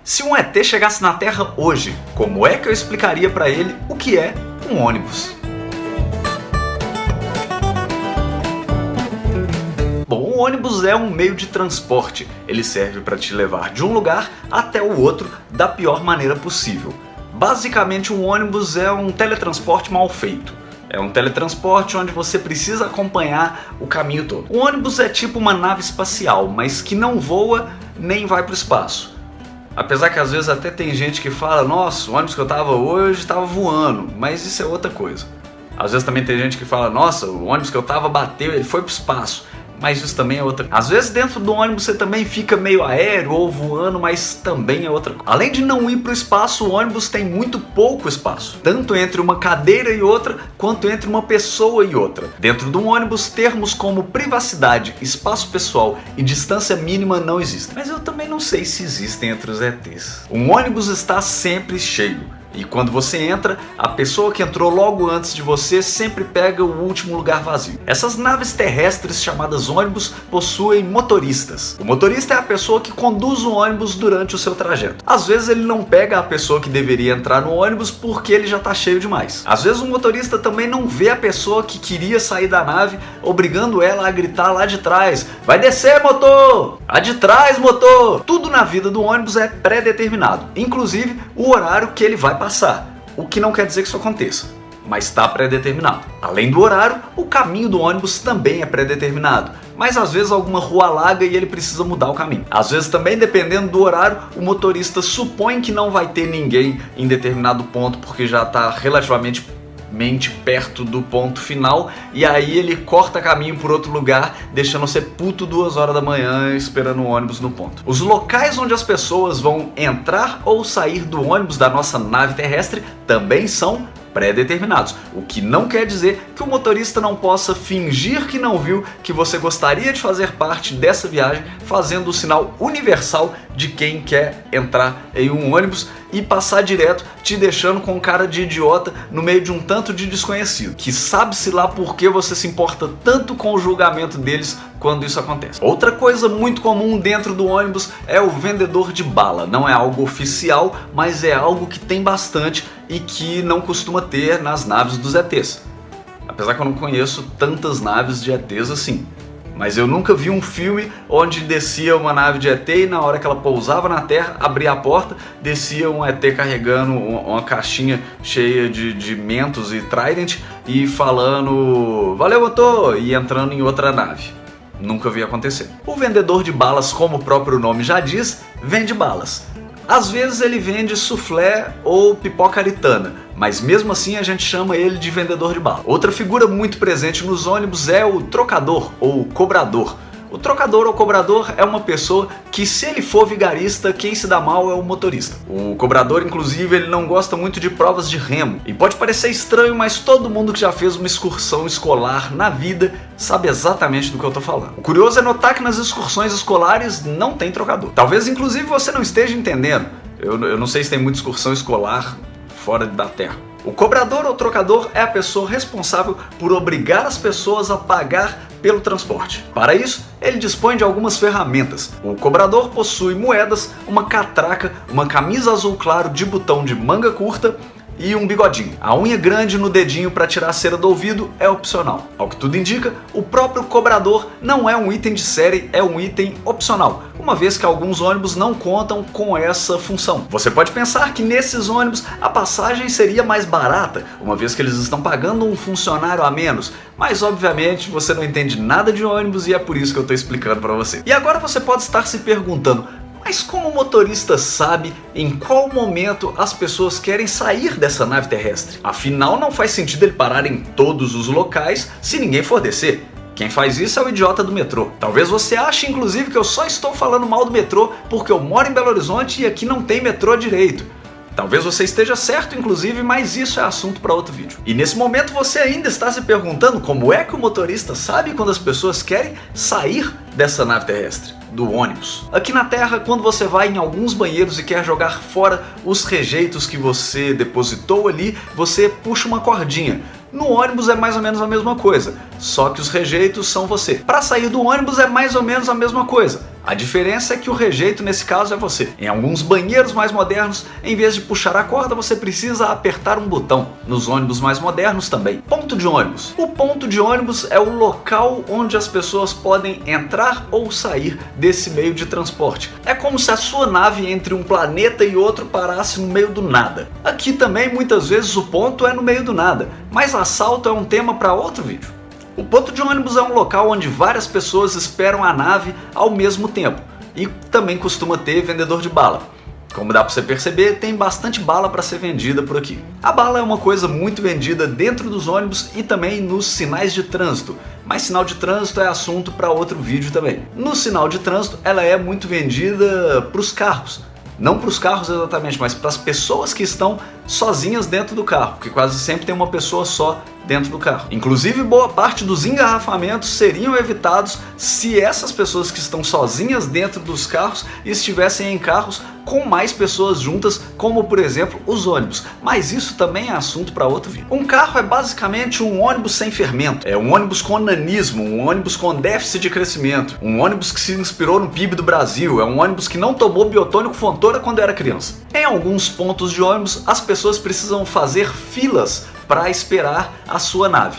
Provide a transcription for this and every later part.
Se um ET chegasse na Terra hoje, como é que eu explicaria para ele o que é um ônibus? Bom, um ônibus é um meio de transporte. Ele serve para te levar de um lugar até o outro da pior maneira possível. Basicamente, um ônibus é um teletransporte mal feito. É um teletransporte onde você precisa acompanhar o caminho todo. O ônibus é tipo uma nave espacial, mas que não voa nem vai para o espaço. Apesar que às vezes até tem gente que fala, nossa, o ônibus que eu tava hoje estava voando, mas isso é outra coisa. Às vezes também tem gente que fala, nossa, o ônibus que eu tava bateu, ele foi pro espaço. Mas isso também é outra. Às vezes dentro do ônibus você também fica meio aéreo ou voando, mas também é outra coisa. Além de não ir para o espaço, o ônibus tem muito pouco espaço. Tanto entre uma cadeira e outra, quanto entre uma pessoa e outra. Dentro de um ônibus, termos como privacidade, espaço pessoal e distância mínima não existem. Mas eu também não sei se existem entre os ETs. Um ônibus está sempre cheio. E quando você entra, a pessoa que entrou logo antes de você sempre pega o último lugar vazio. Essas naves terrestres chamadas ônibus possuem motoristas. O motorista é a pessoa que conduz o ônibus durante o seu trajeto. Às vezes ele não pega a pessoa que deveria entrar no ônibus porque ele já está cheio demais. Às vezes o motorista também não vê a pessoa que queria sair da nave, obrigando ela a gritar lá de trás: vai descer, motor! A de trás, motor! Tudo na vida do ônibus é pré-determinado, inclusive o horário que ele vai passar, o que não quer dizer que isso aconteça, mas está pré-determinado. Além do horário, o caminho do ônibus também é pré-determinado, mas às vezes alguma rua alaga e ele precisa mudar o caminho. Às vezes também, dependendo do horário, o motorista supõe que não vai ter ninguém em determinado ponto porque já está relativamente perto do ponto final, e aí ele corta caminho por outro lugar, deixando você puto 2 horas da manhã esperando o ônibus no ponto. Os locais onde as pessoas vão entrar ou sair do ônibus da nossa nave terrestre também são pré-determinados, o que não quer dizer que o motorista não possa fingir que não viu que você gostaria de fazer parte dessa viagem, fazendo o sinal universal de quem quer entrar em um ônibus e passar direto, te deixando com cara de idiota no meio de um tanto de desconhecido, que sabe-se lá por que você se importa tanto com o julgamento deles quando isso acontece. Outra coisa muito comum dentro do ônibus é o vendedor de bala. Não é algo oficial, mas é algo que tem bastante e que não costuma ter nas naves dos ETs. Apesar que eu não conheço tantas naves de ETs assim. Mas eu nunca vi um filme onde descia uma nave de ET e na hora que ela pousava na Terra, abria a porta, descia um ET carregando uma caixinha cheia de mentos e trident e falando valeu, motor, e entrando em outra nave. Nunca vi acontecer. O vendedor de balas, como o próprio nome já diz, vende balas. Às vezes ele vende soufflé ou pipoca aritana, mas mesmo assim a gente chama ele de vendedor de bala. Outra figura muito presente nos ônibus é o trocador ou cobrador. O trocador ou cobrador é uma pessoa que, se ele for vigarista, quem se dá mal é o motorista. O cobrador, inclusive, ele não gosta muito de provas de remo. E pode parecer estranho, mas todo mundo que já fez uma excursão escolar na vida sabe exatamente do que eu tô falando. O curioso é notar que nas excursões escolares não tem trocador. Talvez, inclusive, você não esteja entendendo. Eu não sei se tem muita excursão escolar fora da Terra. O cobrador ou trocador é a pessoa responsável por obrigar as pessoas a pagar pelo transporte. Para isso, ele dispõe de algumas ferramentas. O cobrador possui moedas, uma catraca, uma camisa azul claro de botão de manga curta e um bigodinho. A unha grande no dedinho para tirar a cera do ouvido é opcional. Ao que tudo indica, o próprio cobrador não é um item de série, é um item opcional, uma vez que alguns ônibus não contam com essa função. Você pode pensar que nesses ônibus a passagem seria mais barata, uma vez que eles estão pagando um funcionário a menos, mas obviamente você não entende nada de ônibus e é por isso que eu estou explicando para você. E agora você pode estar se perguntando, mas como o motorista sabe em qual momento as pessoas querem sair dessa nave terrestre? Afinal, não faz sentido ele parar em todos os locais se ninguém for descer. Quem faz isso é o idiota do metrô. Talvez você ache, inclusive, que eu só estou falando mal do metrô porque eu moro em Belo Horizonte e aqui não tem metrô direito. Talvez você esteja certo, inclusive, mas isso é assunto para outro vídeo. E nesse momento você ainda está se perguntando como é que o motorista sabe quando as pessoas querem sair dessa nave terrestre, do ônibus. Aqui na Terra, quando você vai em alguns banheiros e quer jogar fora os rejeitos que você depositou ali, você puxa uma cordinha. No ônibus é mais ou menos a mesma coisa, só que os rejeitos são você. Para sair do ônibus é mais ou menos a mesma coisa. A diferença é que o rejeito nesse caso é você. Em alguns banheiros mais modernos, em vez de puxar a corda, você precisa apertar um botão. Nos ônibus mais modernos também. Ponto de ônibus. O ponto de ônibus é o local onde as pessoas podem entrar ou sair desse meio de transporte. É como se a sua nave entre um planeta e outro parasse no meio do nada. Aqui também muitas vezes o ponto é no meio do nada, mas assalto é um tema para outro vídeo. O ponto de ônibus é um local onde várias pessoas esperam a nave ao mesmo tempo e também costuma ter vendedor de bala. Como dá para você perceber, tem bastante bala para ser vendida por aqui. A bala é uma coisa muito vendida dentro dos ônibus e também nos sinais de trânsito, mas sinal de trânsito é assunto para outro vídeo também. No sinal de trânsito ela é muito vendida para os carros. Não para os carros exatamente, mas para as pessoas que estão sozinhas dentro do carro, porque quase sempre tem uma pessoa só dentro do carro. Inclusive, boa parte dos engarrafamentos seriam evitados se essas pessoas que estão sozinhas dentro dos carros estivessem em carros com mais pessoas juntas, como por exemplo os ônibus. Mas isso também é assunto para outro vídeo. Um carro é basicamente um ônibus sem fermento, é um ônibus com nanismo, um ônibus com déficit de crescimento, um ônibus que se inspirou no PIB do Brasil, é um ônibus que não tomou biotônico Fontoura quando era criança. Em alguns pontos de ônibus, as pessoas precisam fazer filas para esperar a sua nave.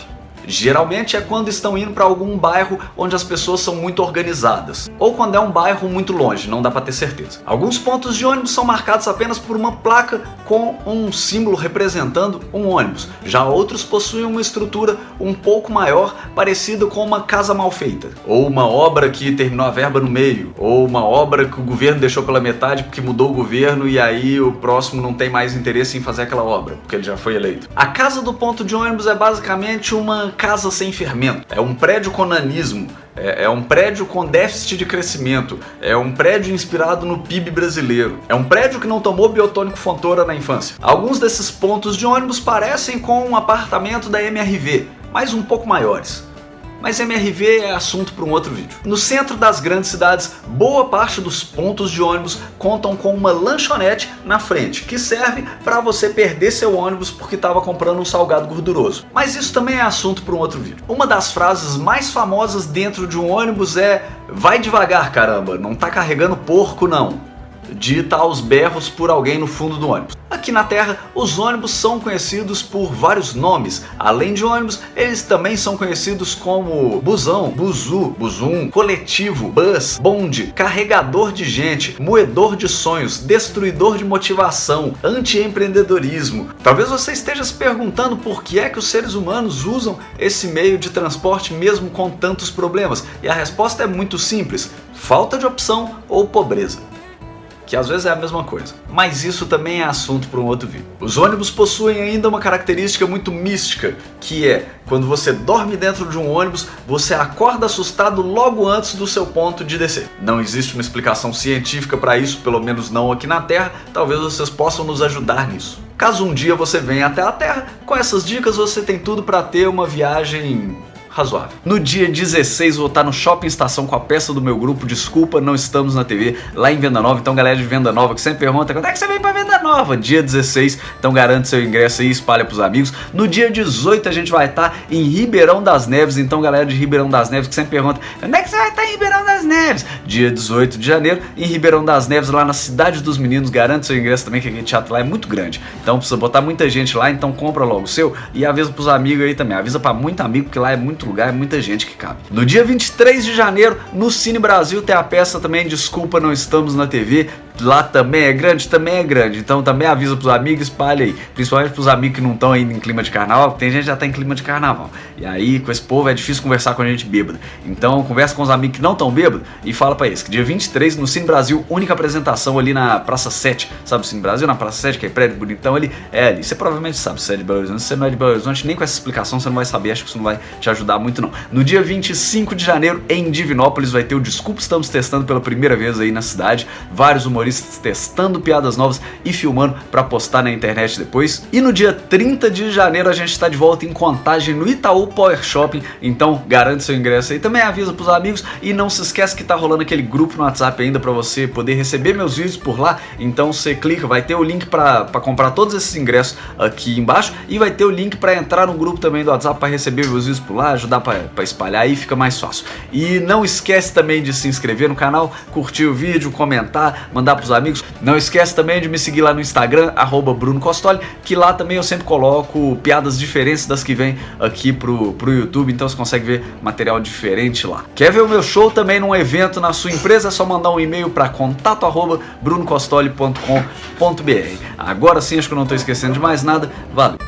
Geralmente é quando estão indo para algum bairro onde as pessoas são muito organizadas, ou quando é um bairro muito longe, não dá para ter certeza. Alguns pontos de ônibus são marcados apenas por uma placa com um símbolo representando um ônibus. Já outros possuem uma estrutura um pouco maior, parecida com uma casa mal feita, ou uma obra que terminou a verba no meio, ou uma obra que o governo deixou pela metade porque mudou o governo e aí o próximo não tem mais interesse em fazer aquela obra, porque ele já foi eleito. A casa do ponto de ônibus é basicamente uma casa sem fermento, é um prédio com nanismo, é um prédio com déficit de crescimento, é um prédio inspirado no PIB brasileiro, é um prédio que não tomou biotônico Fontoura na infância. Alguns desses pontos de ônibus parecem com um apartamento da MRV, mas um pouco maiores. Mas MRV é assunto para um outro vídeo. No centro das grandes cidades, boa parte dos pontos de ônibus contam com uma lanchonete na frente, que serve para você perder seu ônibus porque estava comprando um salgado gorduroso. Mas isso também é assunto para um outro vídeo. Uma das frases mais famosas dentro de um ônibus é "vai devagar, caramba, não tá carregando porco não", dita aos berros por alguém no fundo do ônibus. Aqui na Terra, os ônibus são conhecidos por vários nomes. Além de ônibus, eles também são conhecidos como busão, buzu, buzum, coletivo, bus, bonde, carregador de gente, moedor de sonhos, destruidor de motivação, anti-empreendedorismo. Talvez você esteja se perguntando por que é que os seres humanos usam esse meio de transporte mesmo com tantos problemas. E a resposta é muito simples: falta de opção ou pobreza, que às vezes é a mesma coisa. Mas isso também é assunto para um outro vídeo. Os ônibus possuem ainda uma característica muito mística, que é, quando você dorme dentro de um ônibus, você acorda assustado logo antes do seu ponto de descer. Não existe uma explicação científica para isso, pelo menos não aqui na Terra, talvez vocês possam nos ajudar nisso. Caso um dia você venha até a Terra, com essas dicas você tem tudo para ter uma viagem razoável. No dia 16 vou estar no Shopping Estação com a peça do meu grupo Desculpa, Não Estamos na TV, lá em Venda Nova. Então galera de Venda Nova que sempre pergunta quando é que você vem pra Venda Nova? Dia 16, então garante seu ingresso aí, espalha pros amigos. No dia 18 a gente vai estar em Ribeirão das Neves, então galera de Ribeirão das Neves que sempre pergunta quando é que você vai estar em Ribeirão das Neves? Dia 18 de janeiro em Ribeirão das Neves, lá na Cidade dos Meninos. Garante seu ingresso também, que aquele teatro lá é muito grande, então precisa botar muita gente lá, então compra logo o seu e avisa pros amigos aí também, avisa pra muito amigo, porque lá é muito lugar, é muita gente que cabe. No dia 23 de janeiro, no Cine Brasil, tem a peça também Desculpa, Não Estamos na TV. Lá também é grande, então também avisa pros amigos, espalha aí, principalmente pros amigos que não estão ainda em clima de carnaval, porque tem gente que já tá em clima de carnaval, e aí com esse povo é difícil conversar com a gente bêbada, então conversa com os amigos que não estão bêbados e fala pra eles que dia 23 no Cine Brasil, única apresentação ali na Praça 7, sabe o Cine Brasil, na Praça 7, que é prédio bonitão ali, é ali, você provavelmente sabe se você é de Belo Horizonte, se você não é de Belo Horizonte, nem com essa explicação você não vai saber, acho que isso não vai te ajudar muito não. No dia 25 de janeiro, em Divinópolis, vai ter o Desculpa, estamos testando pela primeira vez aí na cidade, vários humoristas testando piadas novas e filmando para postar na internet depois. E no dia 30 de janeiro a gente está de volta em Contagem no Itaú Power Shopping, então garante seu ingresso aí, também avisa pros amigos e não se esquece que tá rolando aquele grupo no WhatsApp ainda para você poder receber meus vídeos por lá, então você clica, vai ter o link para comprar todos esses ingressos aqui embaixo e vai ter o link para entrar no grupo também do WhatsApp para receber meus vídeos por lá, ajudar para espalhar aí, fica mais fácil. E não esquece também de se inscrever no canal, curtir o vídeo, comentar, mandar pros amigos. Não esquece também de me seguir lá no Instagram, @BrunoCostoli, que lá também eu sempre coloco piadas diferentes das que vem aqui pro YouTube, então você consegue ver material diferente lá. Quer ver o meu show também num evento na sua empresa? É só mandar um e-mail para contato@brunocostoli.com.br. Agora sim, acho que eu não estou esquecendo de mais nada. Valeu!